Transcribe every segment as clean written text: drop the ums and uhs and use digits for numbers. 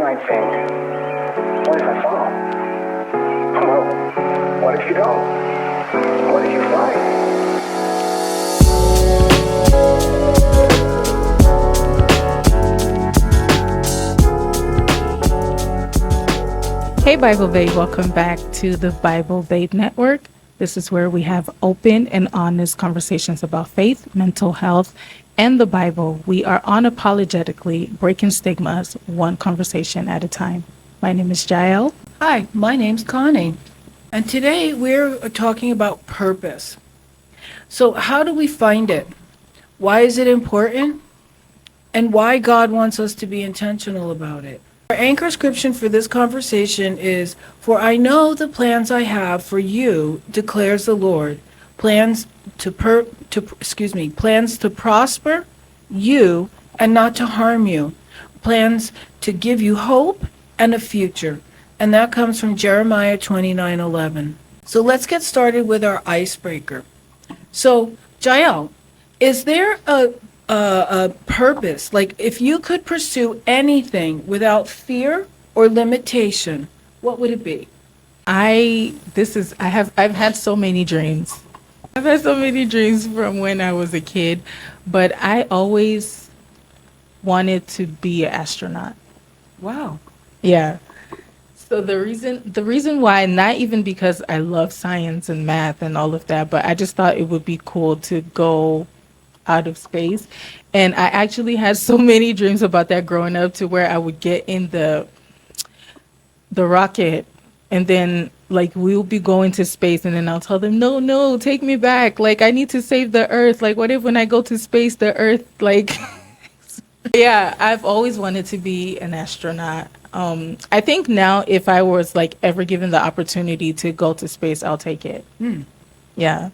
might think, what if I fall? Well, what if you don't? What if you fly? Hey Bible Babe, welcome back to the Bible Babe Network. This is where we have open and honest conversations about faith, mental health, and the Bible. We are unapologetically breaking stigmas one conversation at a time. My name is Jael. Hi, my name's Connie, and today we're talking about purpose. So how do we find it? Why is it important? And why God wants us to be intentional about it. Our anchor scripture for this conversation is, "For I know the plans I have for you, declares the Lord, plans to prosper you and not to harm you, plans to give you hope and a future." And that comes from Jeremiah 29:11. So let's get started with our icebreaker. So, Jael, is there a purpose? Like, if you could pursue anything without fear or limitation, what would it be? I've had so many dreams. I've had so many dreams from when I was a kid, but I always wanted to be an astronaut. Wow. Yeah. So the reason why, not even because I love science and math and all of that, but I just thought it would be cool to go out of space. And I actually had so many dreams about that growing up, to where I would get in the rocket, and then like we'll be going to space, and then I'll tell them, no, take me back. Like, I need to save the earth. Like, what if when I go to space, the earth, like, yeah, I've always wanted to be an astronaut. I think now if I was like ever given the opportunity to go to space, I'll take it. Yeah.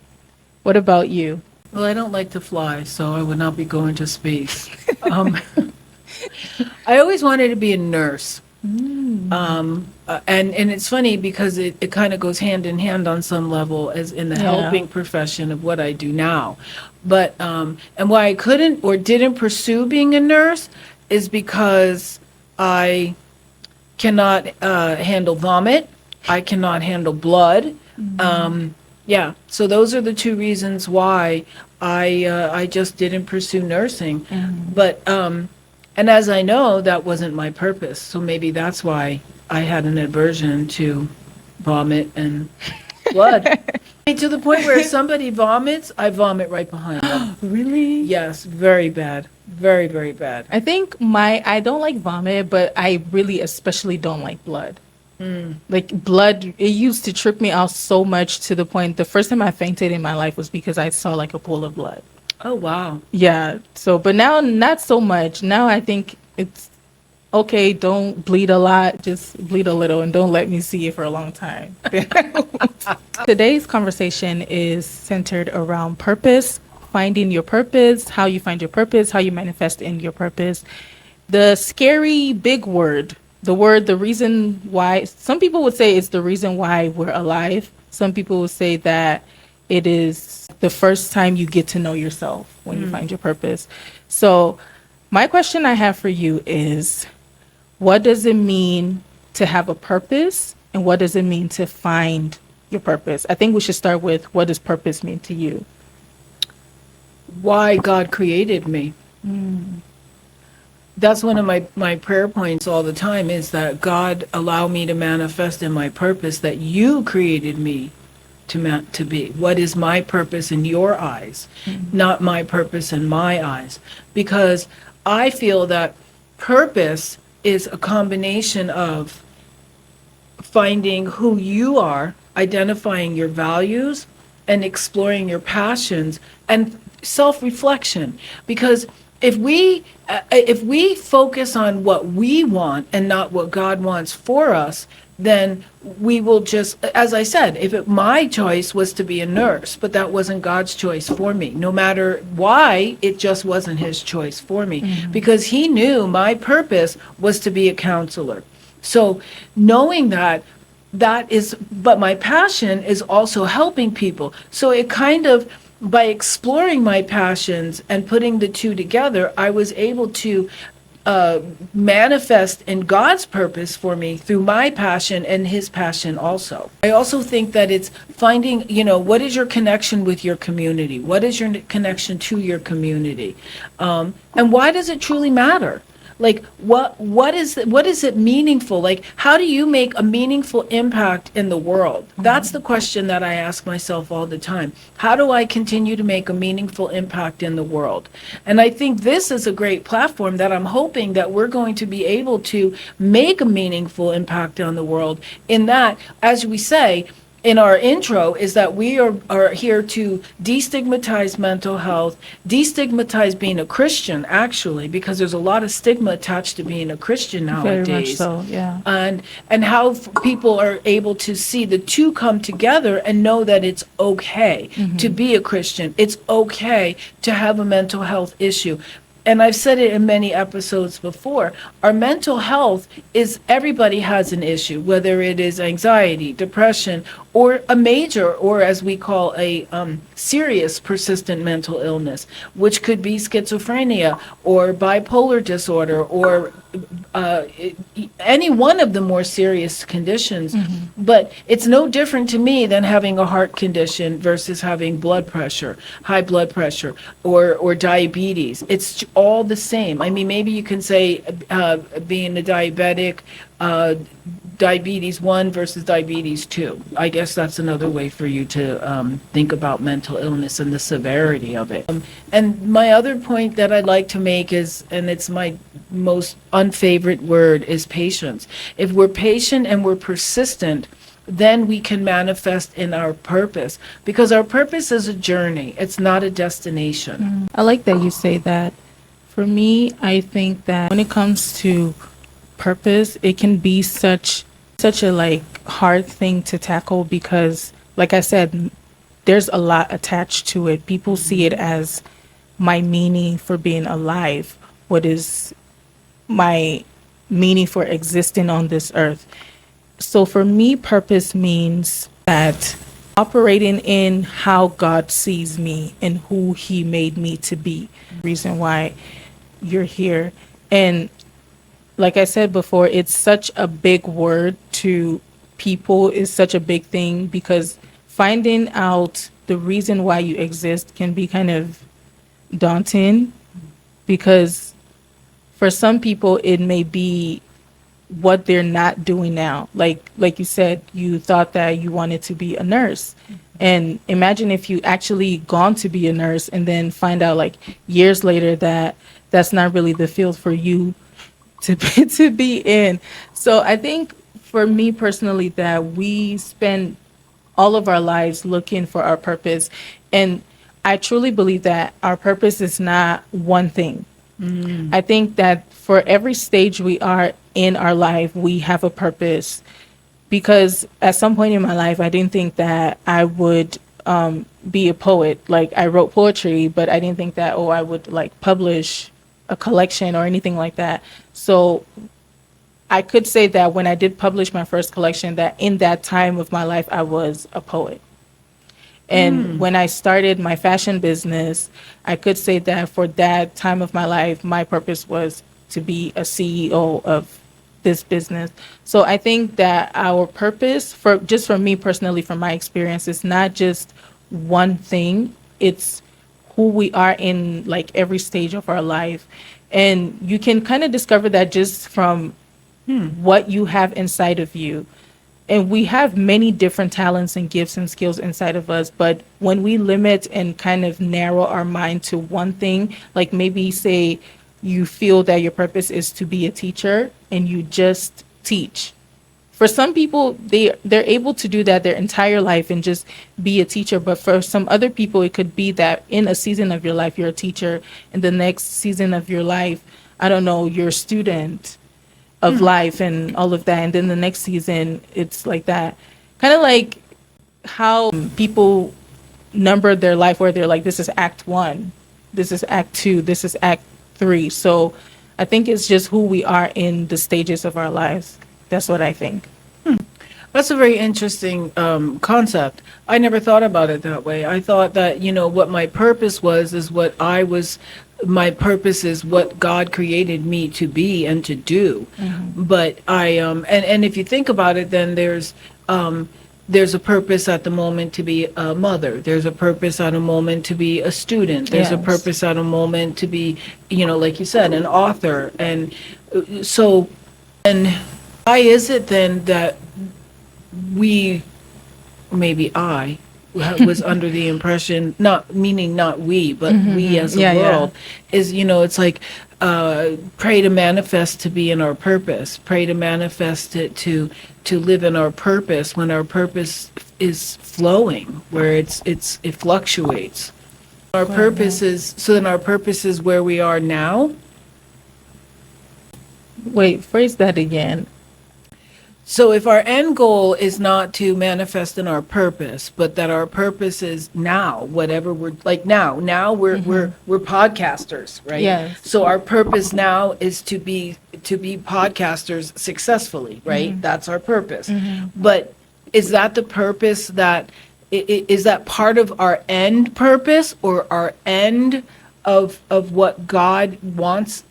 What about you? Well, I don't like to fly, so I would not be going to space. I always wanted to be a nurse. And it's funny because it kind of goes hand in hand on some level as in the helping profession of what I do now. But and why I couldn't or didn't pursue being a nurse is because I cannot handle vomit. I cannot handle blood. Yeah, so those are the two reasons why I just didn't pursue nursing. But and as I know, that wasn't my purpose. So maybe that's why I had an aversion to vomit and blood. To the point where if somebody vomits, I vomit right behind them. Really? Yes, very bad. Very, very bad. I think I don't like vomit, but I really especially don't like blood. Like blood, it used to trip me out so much, to the point the first time I fainted in my life was because I saw like a pool of blood. Oh, wow. Yeah. So, but now not so much. Now I think it's okay. Don't bleed a lot. Just bleed a little, and don't let me see it for a long time. Today's conversation is centered around purpose, finding your purpose, how you find your purpose, how you manifest in your purpose. The scary big word, the reason why. Some people would say it's the reason why we're alive. Some people would say that it is the first time you get to know yourself, when you find your purpose. So my question I have for you is, what does it mean to have a purpose, and what does it mean to find your purpose? I think we should start with, what does purpose mean to you? Why God created me. That's one of my prayer points all the time, is that God allow me to manifest in my purpose that you created me to be. What is my purpose in your eyes, not my purpose in my eyes? Because I feel that purpose is a combination of finding who you are, identifying your values, and exploring your passions, and self-reflection. Because if we focus on what we want and not what God wants for us, then we will just, as I said, my choice was to be a nurse, but that wasn't God's choice for me. No matter why, it just wasn't his choice for me, because he knew my purpose was to be a counselor. So knowing that is, but my passion is also helping people. So it kind of, by exploring my passions and putting the two together, I was able to manifest in God's purpose for me through my passion and his passion also. I also think that it's finding, what is your connection with your community? What is your connection to your community? And why does it truly matter? Like, what is it meaningful? Like, how do you make a meaningful impact in the world? That's the question that I ask myself all the time. How do I continue to make a meaningful impact in the world? And I think this is a great platform that I'm hoping that we're going to be able to make a meaningful impact on the world, in that, as we say in our intro, is that we are here to destigmatize mental health, destigmatize being a Christian, actually, because there's a lot of stigma attached to being a Christian nowadays. Very much so, yeah. And how people are able to see the two come together and know that it's okay to be a Christian. It's okay to have a mental health issue. And I've said it in many episodes before, our mental health is, everybody has an issue, whether it is anxiety, depression, or a major, or as we call a serious persistent mental illness, which could be schizophrenia or bipolar disorder or any one of the more serious conditions. But it's no different to me than having a heart condition versus having blood pressure, high blood pressure, or diabetes. It's all the same. I mean, maybe you can say being a diabetic, diabetes 1 versus diabetes 2. I guess that's another way for you to think about mental illness and the severity of it. And my other point that I'd like to make is, and it's my most unfavorite word, is patience. If we're patient and we're persistent, then we can manifest in our purpose, because our purpose is a journey. It's not a destination. I like that you say that. For me, I think that when it comes to purpose, it can be such a hard thing to tackle, because like I said, there's a lot attached to it. People see it as my meaning for being alive. What is my meaning for existing on this earth? So for me, purpose means that operating in how God sees me and who he made me to be. Reason why you're here. And like I said before, it's such a big word to people, is such a big thing, because finding out the reason why you exist can be kind of daunting, because for some people it may be what they're not doing now. Like you said, you thought that you wanted to be a nurse. And imagine if you actually gone to be a nurse and then find out like years later that that's not really the field for you to be in. So I think for me personally, that we spend all of our lives looking for our purpose. And I truly believe that our purpose is not one thing. I think that for every stage we are in our life, we have a purpose. Because at some point in my life, I didn't think that I would be a poet. Like, I wrote poetry, but I didn't think that, I would like publish a collection or anything like that. So I could say that when I did publish my first collection, that in that time of my life, I was a poet. And when I started my fashion business, I could say that for that time of my life, my purpose was to be a CEO of this business. So I think that our purpose, for me personally, from my experience, is not just one thing. It's who we are in like every stage of our life. And you can kind of discover that just from what you have inside of you. And we have many different talents and gifts and skills inside of us. But when we limit and kind of narrow our mind to one thing, like maybe say you feel that your purpose is to be a teacher and you just teach. For some people, they're able to do that their entire life and just be a teacher. But for some other people, it could be that in a season of your life, you're a teacher. In the next season of your life, I don't know, you're a student of life and all of that. And then the next season, it's like that. Kind of like how people number their life, where they're like, this is act 1, this is act 2, this is act 3. So I think it's just who we are in the stages of our lives. That's what I think. That's a very interesting concept. I never thought about it that way. I thought that, what my purpose was is what I was, my purpose is what God created me to be and to do. But and if you think about it, then there's a purpose at the moment to be a mother. There's a purpose at a moment to be a student. There's a Yes. purpose at a moment to be, like you said, an author. And so, and why is it then that we, maybe I, was under the impression, not meaning not we, but we as a Yeah, yeah. world, is, it's like, pray to manifest to be in our purpose, pray to manifest it to live in our purpose when our purpose is flowing, where it fluctuates. Our purpose is, so then our purpose is where we are now. Wait, phrase that again. So if our end goal is not to manifest in our purpose, but that our purpose is now, whatever we're like now we're podcasters, right? Yes. So our purpose now is to be podcasters successfully, right? That's our purpose. But is that the purpose is that part of our end purpose or our end of what God wants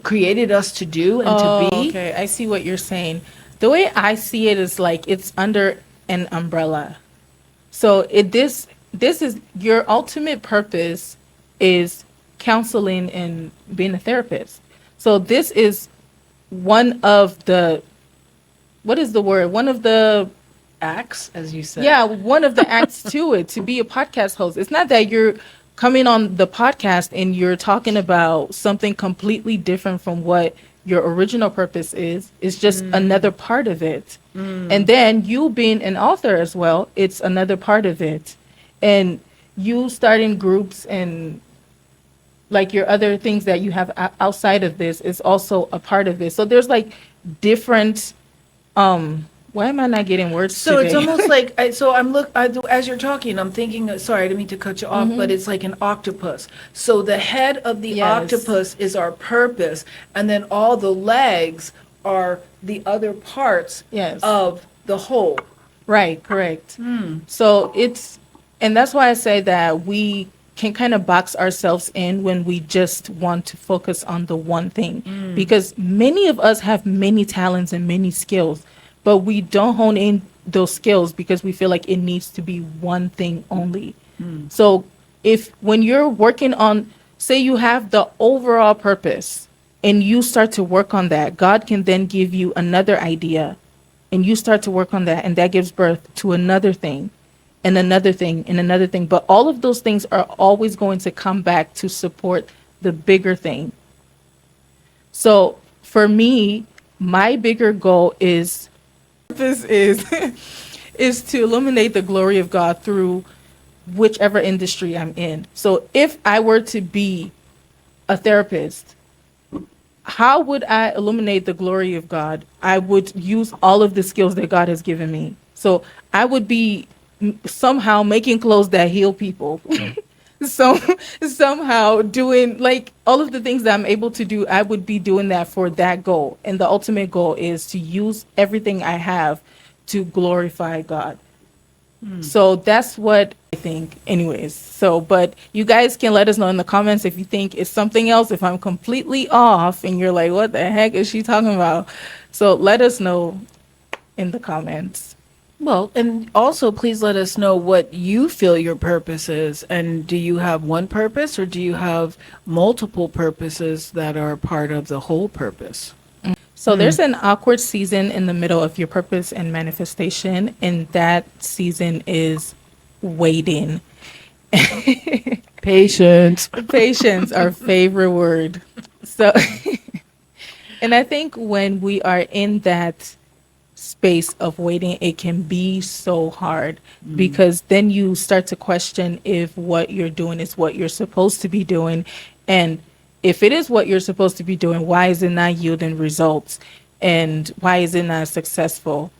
created us to do and to be? Okay, I see what you're saying. The way I see it is like it's under an umbrella. So this is your ultimate purpose is counseling and being a therapist. So this is one of the, what is the word? One of the, Acts, as you said. yeah, one of the acts to it, to be a podcast host. It's not that you're coming on the podcast and you're talking about something completely different from what your original purpose is. It's just another part of it. And then you being an author as well, it's another part of it. And you starting groups and like your other things that you have outside of this is also a part of it. So there's like different, why am I not getting words So today? it's almost like as you're talking, I'm thinking. Sorry, I didn't mean to cut you off, but it's like an octopus. So the head of the Yes. octopus is our purpose, and then all the legs are the other parts Yes. of the whole. Right, correct. So and that's why I say that we can kind of box ourselves in when we just want to focus on the one thing. Because many of us have many talents and many skills, but we don't hone in those skills because we feel like it needs to be one thing only. So when you're working on, say you have the overall purpose and you start to work on that, God can then give you another idea and you start to work on that, and that gives birth to another thing and another thing and another thing. But all of those things are always going to come back to support the bigger thing. So for me, my bigger goal is is to illuminate the glory of God through whichever industry I'm in. So if I were to be a therapist, how would I illuminate the glory of God? I would use all of the skills that God has given me. So I would be somehow making clothes that heal people. So somehow doing like all of the things that I'm able to do, I would be doing that for that goal. And the ultimate goal is to use everything I have to glorify God. So that's what I think anyways. So, but you guys can let us know in the comments if you think it's something else, if I'm completely off and you're like, what the heck is she talking about? So let us know in the comments. Well, and also please let us know what you feel your purpose is. And do you have one purpose or do you have multiple purposes that are part of the whole purpose? So there's an awkward season in the middle of your purpose and manifestation, and that season is waiting. Patience. Patience, our favorite word. So, and I think when we are in that space of waiting, it can be so hard because then you start to question if what you're doing is what you're supposed to be doing. And if it is what you're supposed to be doing, why is it not yielding results? And why is it not successful?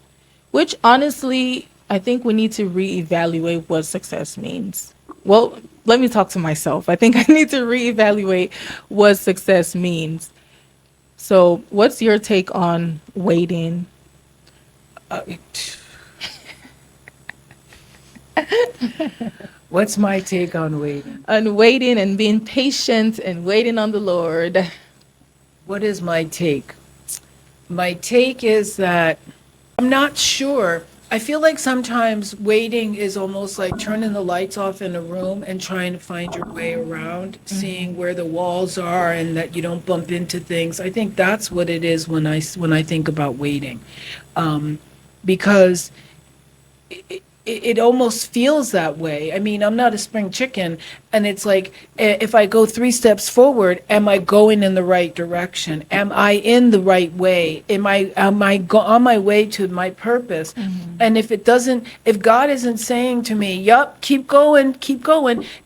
Which honestly, I think we need to reevaluate what success means. Well, let me talk to myself. I think I need to reevaluate what success means. So what's your take on waiting? What's my take on waiting? And waiting and being patient and waiting on the Lord. What is my take? My take is that I'm not sure. I feel like sometimes waiting is almost like turning the lights off in a room and trying to find your way around, seeing where the walls are and that you don't bump into things. I think that's what it is when I think about waiting, because it almost feels that way. I mean, I'm not a spring chicken, and it's like if I go 3 steps forward, am I going in the right direction? Am I in the right way? On my way to my purpose? And if God isn't saying to me, "Yup, keep going,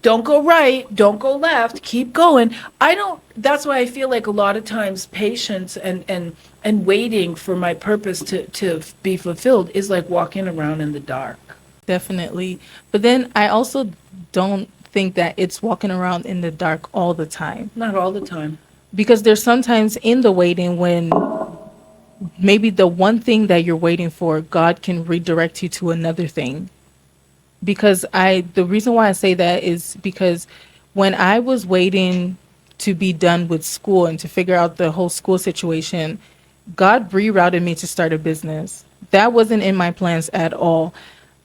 don't go right, don't go left, keep going," I don't. That's why I feel like a lot of times patience and waiting for my purpose to be fulfilled is like walking around in the dark. Definitely. But then I also don't think that it's walking around in the dark all the time. Not all the time. Because there's sometimes in the waiting when maybe the one thing that you're waiting for, God can redirect you to another thing. Because the reason why I say that is because when I was waiting to be done with school and to figure out the whole school situation, God rerouted me to start a business. That wasn't in my plans at all.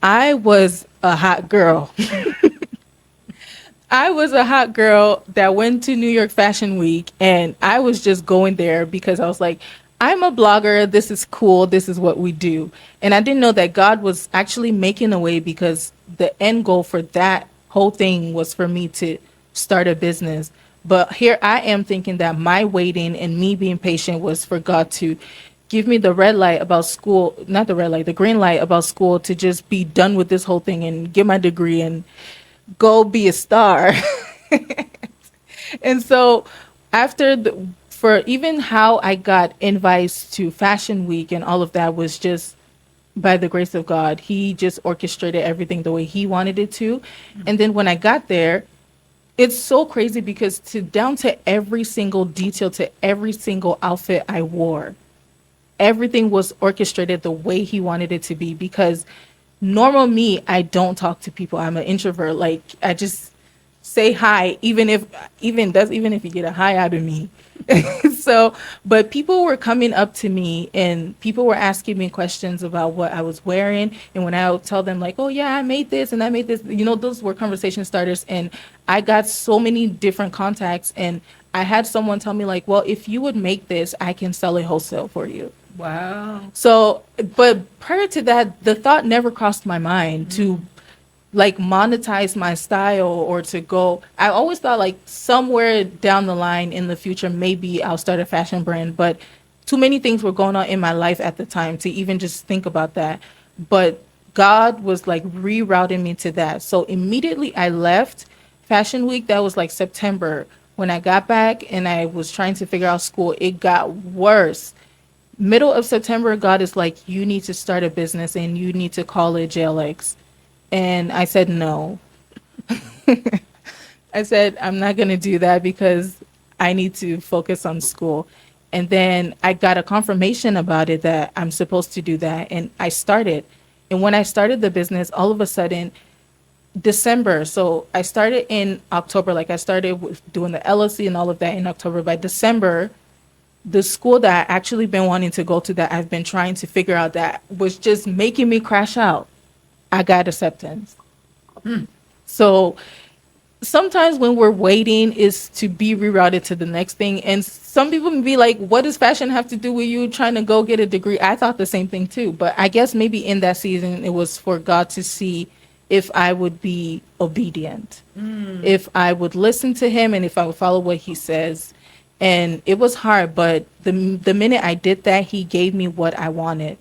I was a hot girl. I was a hot girl that went to New York Fashion Week, and I was just going there because I was like, I'm a blogger. This is cool. This is what we do. And I didn't know that God was actually making a way, because the end goal for that whole thing was for me to start a business. But here I am thinking that my waiting and me being patient was for God to give me the red light about school, not the red light, the green light about school, to just be done with this whole thing and get my degree and go be a star. And so for even how I got invites to Fashion Week and all of that was just by the grace of God. He just orchestrated everything the way he wanted it to. And then when I got there, it's so crazy because down to every single detail, to every single outfit I wore, everything was orchestrated the way he wanted it to be. Because normal me, I don't talk to people. I'm an introvert. Like, I just say hi, even if you get a hi out of me. So, but people were coming up to me and people were asking me questions about what I was wearing. And when I would tell them like, oh yeah, I made this and I made this, those were conversation starters. And I got so many different contacts, and I had someone tell me like, well, if you would make this, I can sell it wholesale for you. Wow. So, but prior to that, the thought never crossed my mind to like monetize my style or to go. I always thought like somewhere down the line in the future, maybe I'll start a fashion brand, but too many things were going on in my life at the time to even just think about that. But God was like rerouting me to that. So immediately I left Fashion Week. That was like September. When I got back and I was trying to figure out school, it got worse. Middle of September, God is like, you need to start a business and you need to call it JLX. And I said, no. I said, I'm not going to do that because I need to focus on school. And then I got a confirmation about it that I'm supposed to do that. And I started. And when I started the business, all of a sudden, December. So I started in October. Like I started doing the LLC and all of that in October. By December, the school that I actually been wanting to go to, that I've been trying to figure out, that was just making me crash out, I got acceptance. So sometimes when we're waiting is to be rerouted to the next thing. And some people can be like, what does fashion have to do with you trying to go get a degree? I thought the same thing too. But I guess maybe in that season, it was for God to see if I would be obedient, if I would listen to him, and if I would follow what he says. And it was hard, but the minute I did that, he gave me what I wanted.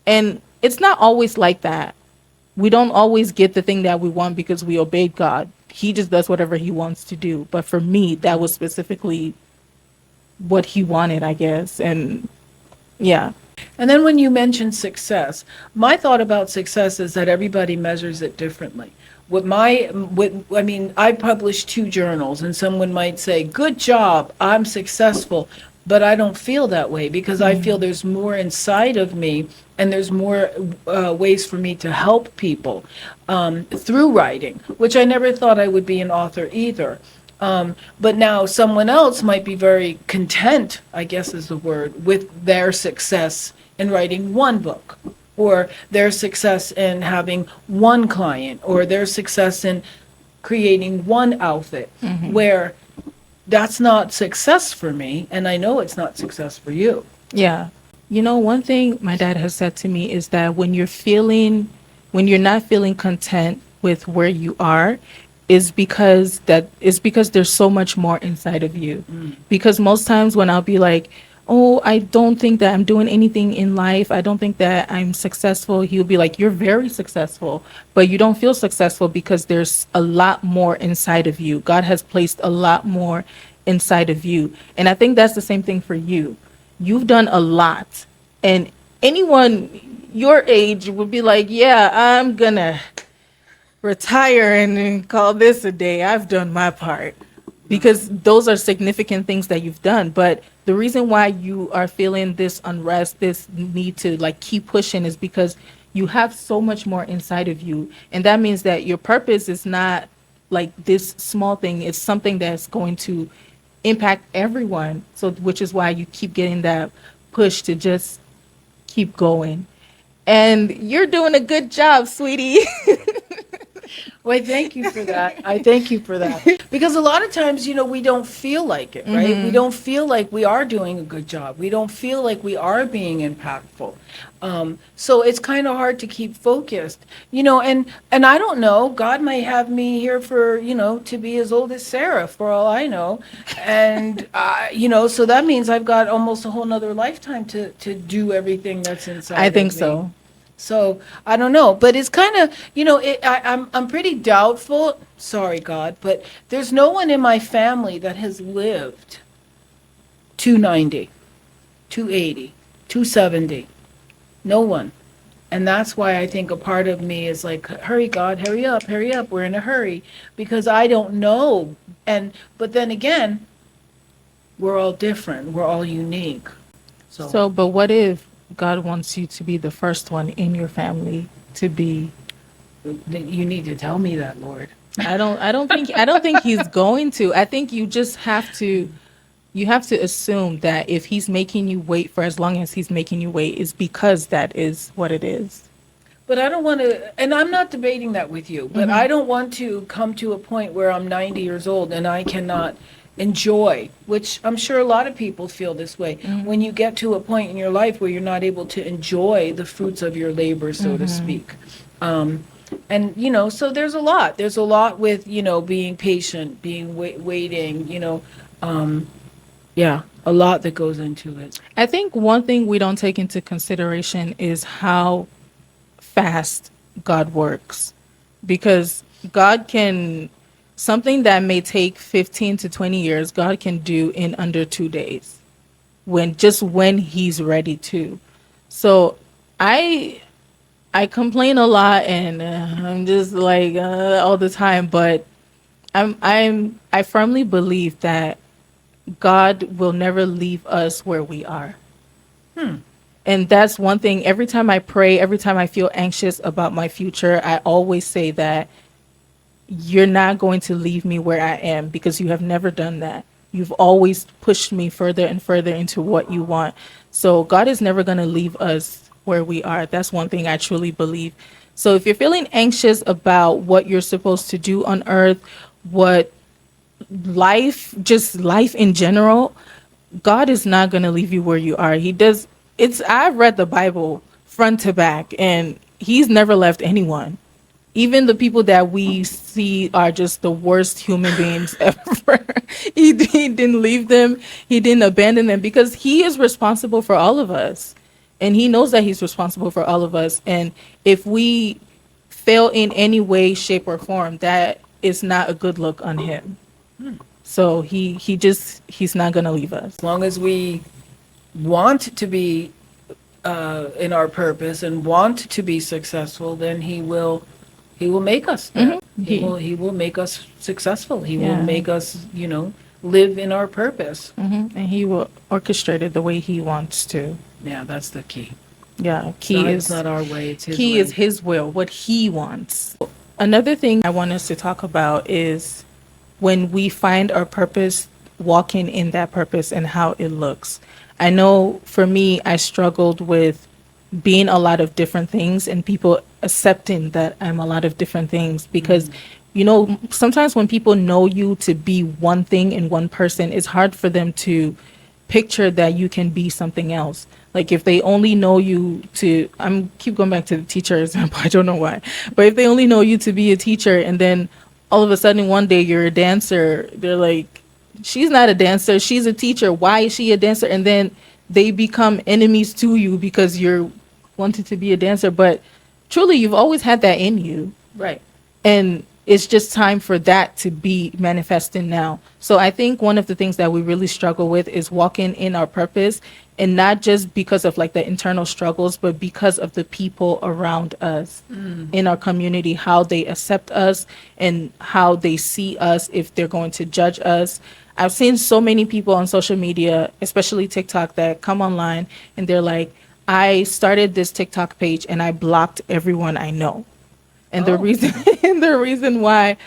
And it's not always like that. We don't always get the thing that we want because we obeyed God. He just does whatever he wants to do. But for me, that was specifically what he wanted, I guess. And yeah. And then when you mention success, my thought about success is that everybody measures it differently. I published 2 journals, and someone might say, good job, I'm successful. but I don't feel that way because I feel there's more inside of me, and there's more ways for me to help people through writing, which I never thought I would be an author either. But now someone else might be very content, I guess is the word, with their success in writing one book, or their success in having one client, or their success in creating one outfit, where that's not success for me, and I know it's not success for you. Yeah. You know, one thing my dad has said to me is that when you're not feeling content with where you are, is because there's so much more inside of you. Because most times when I'll be like, oh, I don't think that I'm doing anything in life, I don't think that I'm successful, he'll be like, you're very successful, but you don't feel successful because there's a lot more inside of you. God has placed a lot more inside of you. And I think that's the same thing for you. You've done a lot. And anyone your age would be like, yeah, I'm gonna retire and then call this a day. I've done my part. Because those are significant things that you've done. But the reason why you are feeling this unrest, this need to like keep pushing, is because you have so much more inside of you. And that means that your purpose is not like this small thing. It's something that's going to impact everyone. So, which is why you keep getting that push to just keep going. And you're doing a good job, sweetie. Well, thank you for that. I thank you for that. Because a lot of times, we don't feel like it, right? We don't feel like we are doing a good job. We don't feel like we are being impactful. So it's kind of hard to keep focused, and I don't know, God might have me here for, to be as old as Sarah, for all I know. And, so that means I've got almost a whole nother lifetime to do everything that's inside I think of me. so. So I don't know, but it's kind of, I'm pretty doubtful. Sorry, God, but there's no one in my family that has lived 290, 280, 270. No one. And that's why I think a part of me is like, hurry, God, hurry up, we're in a hurry, because I don't know. But then again, we're all different, we're all unique. So, but what if God wants you to be the first one in your family to be? You need to tell me that, Lord. I don't think he's going to. I think you just have to assume that if he's making you wait for as long as he's making you wait, is because that is what it is. But I don't want to, and I'm not debating that with you, but I don't want to come to a point where I'm 90 years old and I cannot enjoy, which I'm sure a lot of people feel this way, when you get to a point in your life where you're not able to enjoy the fruits of your labor, so to speak. And, so there's a lot with, being patient, being waiting, yeah, a lot that goes into it. I think one thing we don't take into consideration is how fast God works, because something that may take 15 to 20 years, God can do in under 2 days when he's ready to. So I complain a lot, and I'm just like all the time, but I firmly believe that God will never leave us where we are. And that's one thing. Every time I pray, every time I feel anxious about my future, I always say that you're not going to leave me where I am, because you have never done that. You've always pushed me further and further into what you want. So God is never going to leave us where we are. That's one thing I truly believe. So if you're feeling anxious about what you're supposed to do on earth, what life in general, God is not going to leave you where you are. I've read the Bible front to back, and he's never left anyone. Even the people that we see are just the worst human beings ever. He didn't leave them. He didn't abandon them, because he is responsible for all of us. And he knows that he's responsible for all of us. And if we fail in any way, shape, or form, that is not a good look on him. So he's not going to leave us. As long as we want to be in our purpose and want to be successful, then he will make us there. He will make us successful. He will make us, live in our purpose. And he will orchestrate it the way he wants to. Yeah, that's the key. Yeah, It's not our way, it's his key way. is his will, what he wants. Another thing I want us to talk about is when we find our purpose, walking in that purpose and how it looks. I know for me, I struggled with being a lot of different things and people accepting that I'm a lot of different things because, you know, sometimes when people know you to be one thing in one person, it's hard for them to picture that you can be something else. Like if they only know you to, I'm keep going back to the teacher example, I don't know why, but if they only know you to be a teacher and then all of a sudden one day you're a dancer, they're like, she's not a dancer, she's a teacher, why is she a dancer? And then they become enemies to you because you're wanting to be a dancer, but truly you've always had that in you. Right. And it's just time for that to be manifesting now. So I think one of the things that we really struggle with is walking in our purpose, and not just because of like the internal struggles, but because of the people around us in our community, how they accept us and how they see us, if they're going to judge us. I've seen so many people on social media, especially TikTok, that come online and they're like, I started this TikTok page and I blocked everyone I know. And the reason and the reason why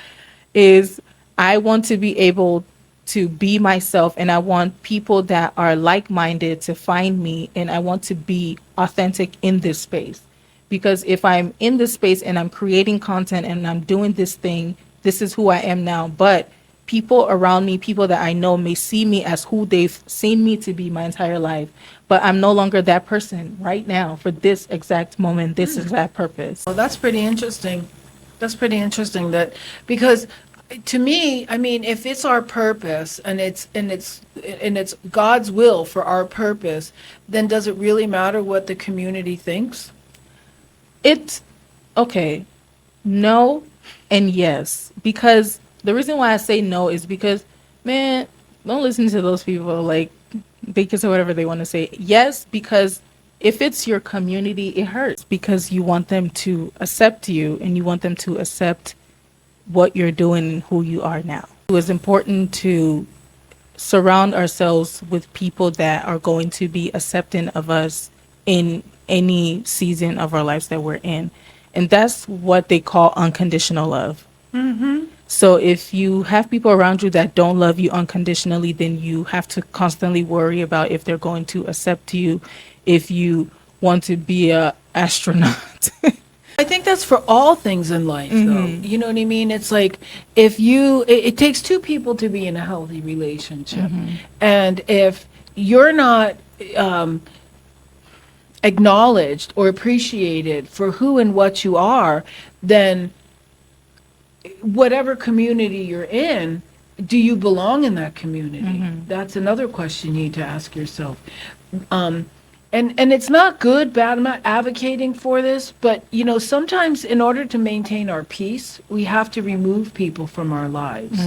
is I want to be able to be myself, and I want people that are like-minded to find me, and I want to be authentic in this space. Because if I'm in this space and I'm creating content and I'm doing this thing, this is who I am now. But people around me, people that I know may see me as who they've seen me to be my entire life. But I'm no longer that person right now for this exact moment, this exact purpose. Well, that's pretty interesting. That's pretty interesting that, because to me, I mean, if it's our purpose and it's God's will for our purpose, then does it really matter what the community thinks? It's okay. No and yes. Because the reason why I say no is because, man, don't listen to those people. Like, they can say whatever they want to say. Yes, because if it's your community, it hurts because you want them to accept you and you want them to accept what you're doing and who you are now. It was important to surround ourselves with people that are going to be accepting of us in any season of our lives that we're in. And that's what they call unconditional love. So if you have people around you that don't love you unconditionally, then you have to constantly worry about if they're going to accept you, if you want to be a astronaut. I think that's for all things in life, though. You know what I mean? It's like it takes two people to be in a healthy relationship. And if you're not acknowledged or appreciated for who and what you are, then whatever community you're in, do you belong in that community? That's another question you need to ask yourself. And it's not good, bad. I'm not advocating for this, but you know, sometimes in order to maintain our peace, we have to remove people from our lives.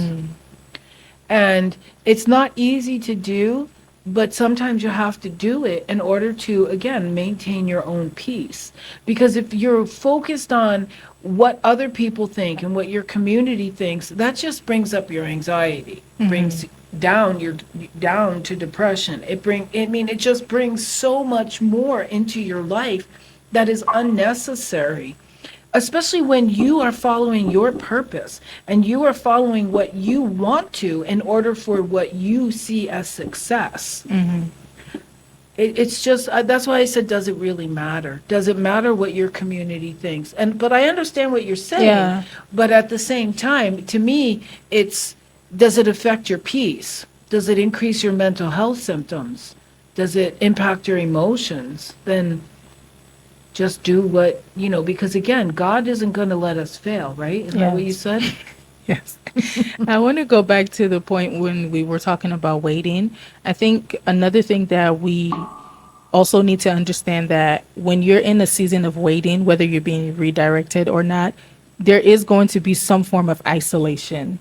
And it's not easy to do, but sometimes you have to do it in order to, again, maintain your own peace. Because if you're focused on what other people think and what your community thinks, that just brings up your anxiety, brings down to depression. It just brings so much more into your life that is unnecessary. Especially when you are following your purpose and you are following what you want to in order for what you see as success. It's just, that's why I said, does it really matter? Does it matter what your community thinks? But I understand what you're saying. Yeah. But at the same time, to me, does it affect your peace? Does it increase your mental health symptoms? Does it impact your emotions? Then just do what, because again, God isn't going to let us fail, right? Is that what you said? Yes. I want to go back to the point when we were talking about waiting. I think another thing that we also need to understand, that when you're in a season of waiting, whether you're being redirected or not, there is going to be some form of isolation.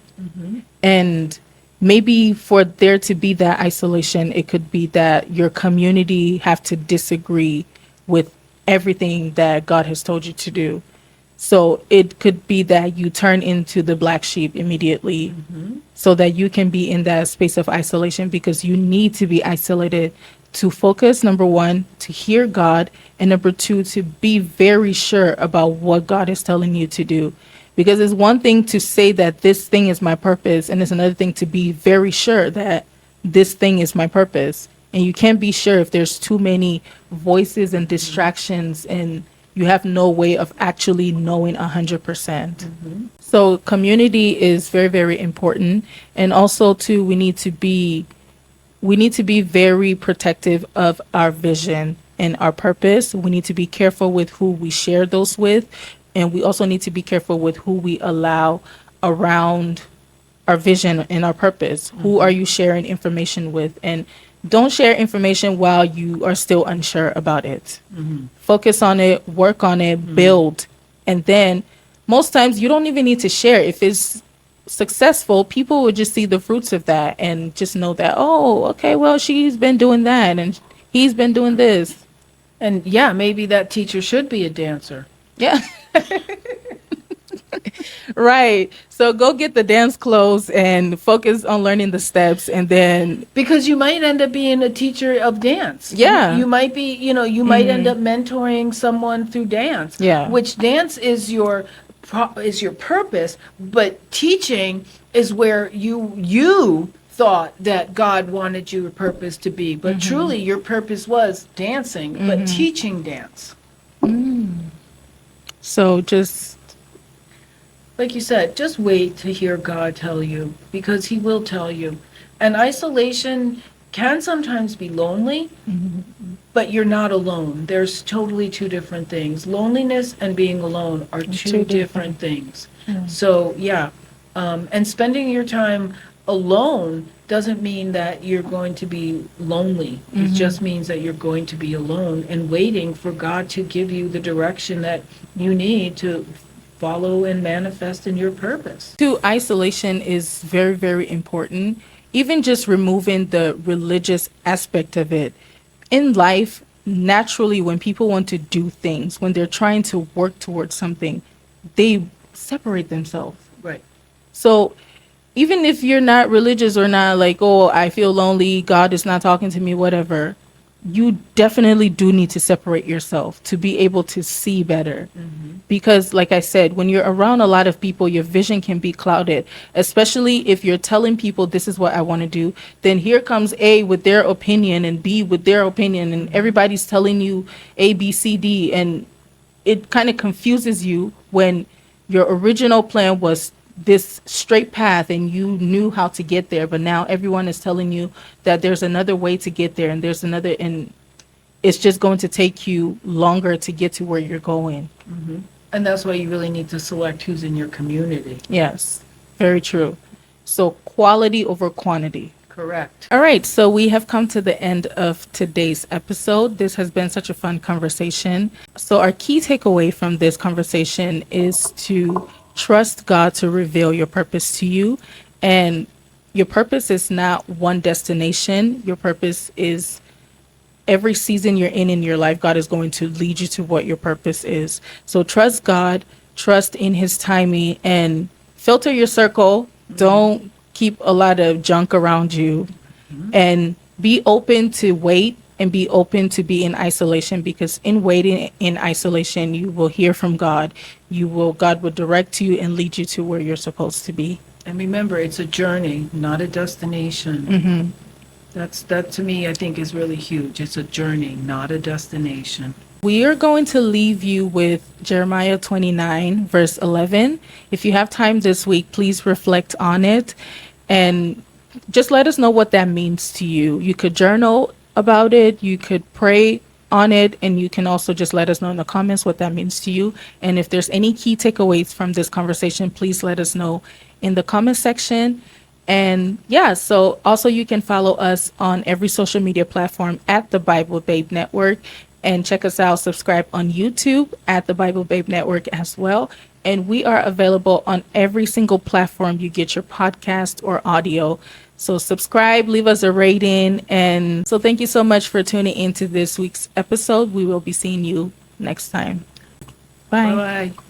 And maybe for there to be that isolation, it could be that your community have to disagree with everything that God has told you to do. So it could be that you turn into the black sheep immediately so that you can be in that space of isolation, because you need to be isolated to focus, number one, to hear God, and number two, to be very sure about what God is telling you to do. Because it's one thing to say that this thing is my purpose, and it's another thing to be very sure that this thing is my purpose. And you can't be sure if there's too many voices and distractions, and you have no way of actually knowing 100%. So community is very, very important. And also too, we need to be very protective of our vision and our purpose. We need to be careful with who we share those with. And we also need to be careful with who we allow around our vision and our purpose. Who are you sharing information with? And don't share information while you are still unsure about it. Focus on it, work on it, build. And then most times you don't even need to share. If it's successful, people will just see the fruits of that and just know that, oh, okay, well, she's been doing that and he's been doing this. And yeah, maybe that teacher should be a dancer. Yeah. Right. So go get the dance clothes and focus on learning the steps, and then Because you might end up being a teacher of dance. Yeah. You might be, you might end up mentoring someone through dance. Yeah. Which dance is your purpose, but teaching is where you thought that God wanted your purpose to be. But truly your purpose was dancing, but teaching dance. so just Like you said, just wait to hear God tell you, because he will tell you. And isolation can sometimes be lonely, but you're not alone. There's totally two different things. Loneliness and being alone are two different things. So, yeah. And spending your time alone doesn't mean that you're going to be lonely. It just means that you're going to be alone and waiting for God to give you the direction that you need to follow and manifest in your purpose. too, isolation is very, very important. Even just removing the religious aspect of it. In life, naturally, when people want to do things, when they're trying to work towards something, they separate themselves. Right. So even if you're not religious or not like, oh, I feel lonely, God is not talking to me, whatever, you definitely do need to separate yourself to be able to see better. Because like I said, when you're around a lot of people, your vision can be clouded, especially if you're telling people this is what I want to do. Then here comes A with their opinion and B with their opinion, and everybody's telling you A, B, C, D. And it kind of confuses you when your original plan was this straight path and you knew how to get there, but now everyone is telling you that there's another way to get there, and there's another, and it's just going to take you longer to get to where you're going. And that's why you really need to select who's in your community. Yes, very true. So quality over quantity. Correct. All right, so we have come to the end of today's episode. This has been such a fun conversation. So our key takeaway from this conversation is to trust God to reveal your purpose to you. And your purpose is not one destination. Your purpose is every season you're in your life, God is going to lead you to what your purpose is. So trust God, trust in his timing, and filter your circle. Don't keep a lot of junk around you, and be open to wait and be open to be in isolation, because in waiting in isolation, you will hear from God. God will direct you and lead you to where you're supposed to be. And remember, it's a journey, not a destination. That to me, I think, is really huge. It's a journey, not a destination. We are going to leave you with Jeremiah 29, verse 11. If you have time this week, please reflect on it and just let us know what that means to you. You could journal about it, you could pray on it, and you can also just let us know in the comments what that means to you. And if there's any key takeaways from this conversation, please let us know in the comment section. And yeah, so also you can follow us on every social media platform at the Bible Babe Network, and check us out, subscribe on YouTube at the Bible Babe Network as well. And we are available on every single platform you get your podcast or audio. So subscribe, leave us a rating. And so thank you so much for tuning into this week's episode. We will be seeing you next time. Bye. Bye-bye.